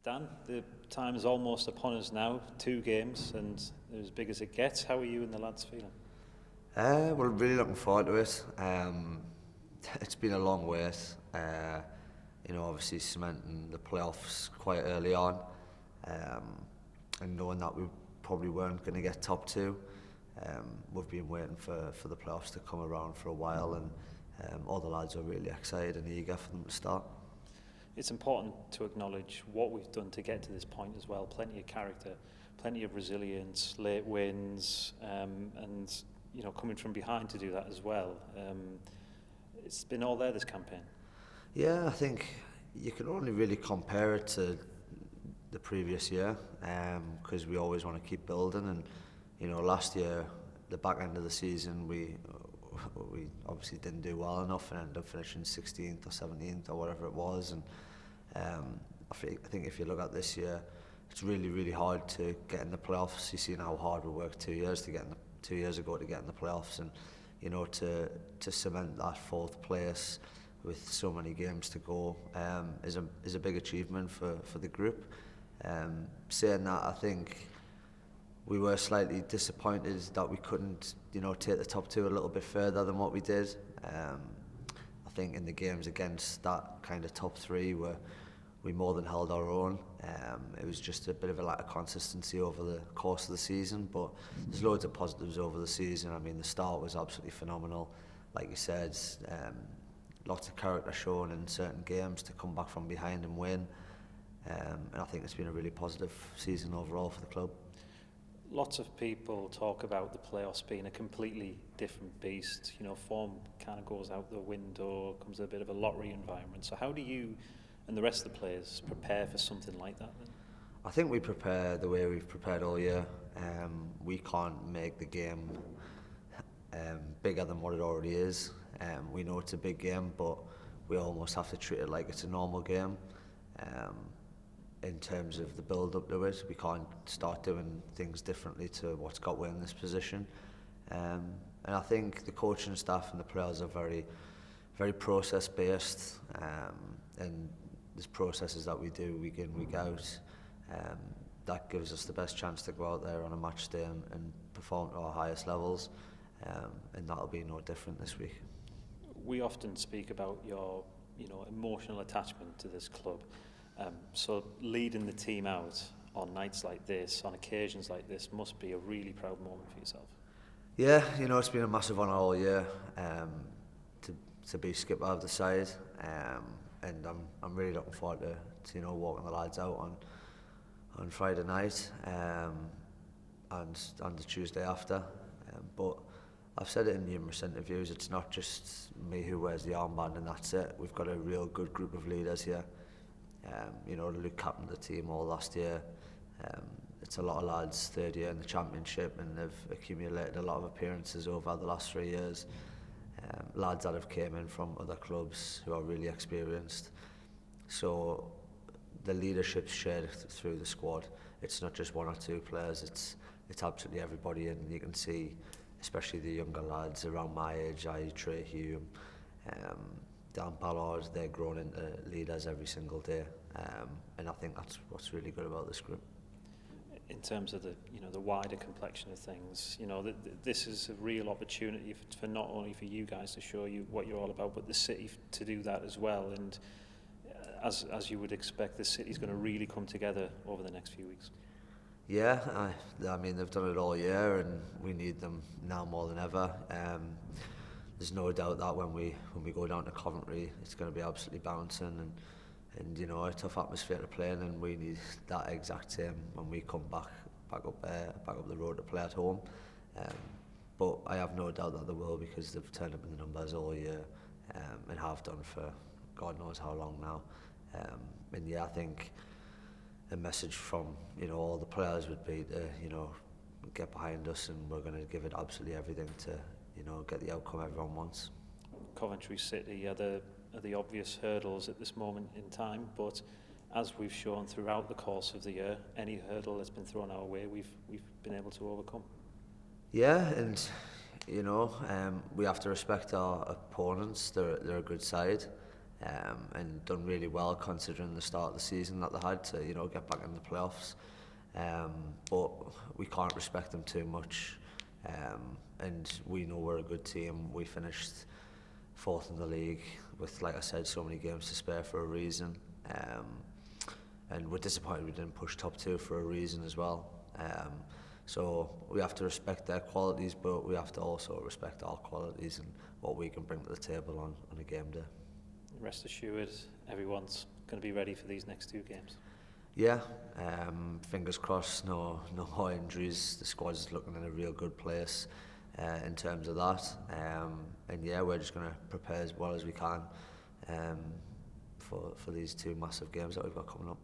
Dan, the time is almost upon us now. 2 games, and they're as big as it gets. How are you and the lads feeling? We're really looking forward to it. It's been a long wait. Obviously cementing the playoffs quite early on, and knowing that we probably weren't going to get top 2. We've been waiting for the playoffs to come around for a while, and all the lads are really excited and eager for them to start. It's important to acknowledge what we've done to get to this point as well. Plenty of character, plenty of resilience, late wins, and coming from behind to do that as well. It's been all there this campaign. Yeah, I think you can only really compare it to the previous year, because we always want to keep building. And last year, the back end of the season, we obviously didn't do well enough and ended up finishing 16th or 17th or whatever it was. And I think if you look at this year, it's really, really hard to get in the playoffs. You've seen how hard we worked 2 years to get in the 2 years ago to get in the playoffs, and to cement that 4th place with so many games to go is a big achievement for the group. Saying that, I think we were slightly disappointed that we couldn't, take the top 2 a little bit further than what we did. I think in the games against that kind of top 3, we more than held our own. It was just a bit of a lack of consistency over the course of the season, but there's loads of positives over the season. I mean, the start was absolutely phenomenal. Like you said, lots of character shown in certain games to come back from behind and win. And I think it's been a really positive season overall for the club. Lots of people talk about the playoffs being a completely different beast. Form kind of goes out the window, comes a bit of a lottery environment. So how do you and the rest of the players prepare for something like that then? I think we prepare the way we've prepared all year. We can't make the game bigger than what it already is. We know it's a big game, but we almost have to treat it like it's a normal game. In terms of the build-up to it, we can't start doing things differently to what's got we in this position. And I think the coaching staff and the players are very, very process-based, and there's processes that we do week in, week out. That gives us the best chance to go out there on a match day and perform to our highest levels, and that'll be no different this week. We often speak about your emotional attachment to this club. So leading the team out on nights like this, on occasions like this, must be a really proud moment for yourself. Yeah, it's been a massive honour all year to be skipper of the side, and I'm really looking forward to walking the lads out on Friday night and the Tuesday after. But I've said it in numerous interviews, it's not just me who wears the armband and that's it. We've got a real good group of leaders here. Luke captained the team all last year. It's a lot of lads, 3rd year in the championship, and they've accumulated a lot of appearances over the last 3 years. Lads that have came in from other clubs who are really experienced. So the leadership's shared through the squad. It's not just 1 or 2 players, it's absolutely everybody, and you can see, especially the younger lads around my age, Trey Hume, Dan Ballard, they're grown into leaders every single day, and I think that's what's really good about this group. In terms of the wider complexion of things, this is a real opportunity for not only for you guys to show you what you're all about, but the city to do that as well. And as you would expect, the city's going to really come together over the next few weeks. Yeah, I mean they've done it all year, and we need them now more than ever. There's no doubt that when we go down to Coventry, it's going to be absolutely bouncing and a tough atmosphere to play in, and we need that exact same when we come back up the road to play at home. But I have no doubt that they will, because they've turned up in the numbers all year, and have done for God knows how long now. And yeah, I think a message from all the players would be to get behind us, and we're going to give it absolutely everything to get the outcome everyone wants. Coventry City are the obvious hurdles at this moment in time, but as we've shown throughout the course of the year, any hurdle that's been thrown our way, we've been able to overcome. Yeah, and we have to respect our opponents. They're a good side. and done really well considering the start of the season that they had to, you know, get back in the playoffs. But we can't respect them too much, and we know we're a good team. We finished fourth in the league with, like I said, so many games to spare for a reason. And we're disappointed we didn't push top two for a reason as well. So we have to respect their qualities, but we have to also respect our qualities and what we can bring to the table on a game day. Rest assured, everyone's going to be ready for these next two games. Yeah, fingers crossed, no more injuries. The squad is looking in a real good place in terms of that. And yeah, we're just going to prepare as well as we can for these two massive games that we've got coming up.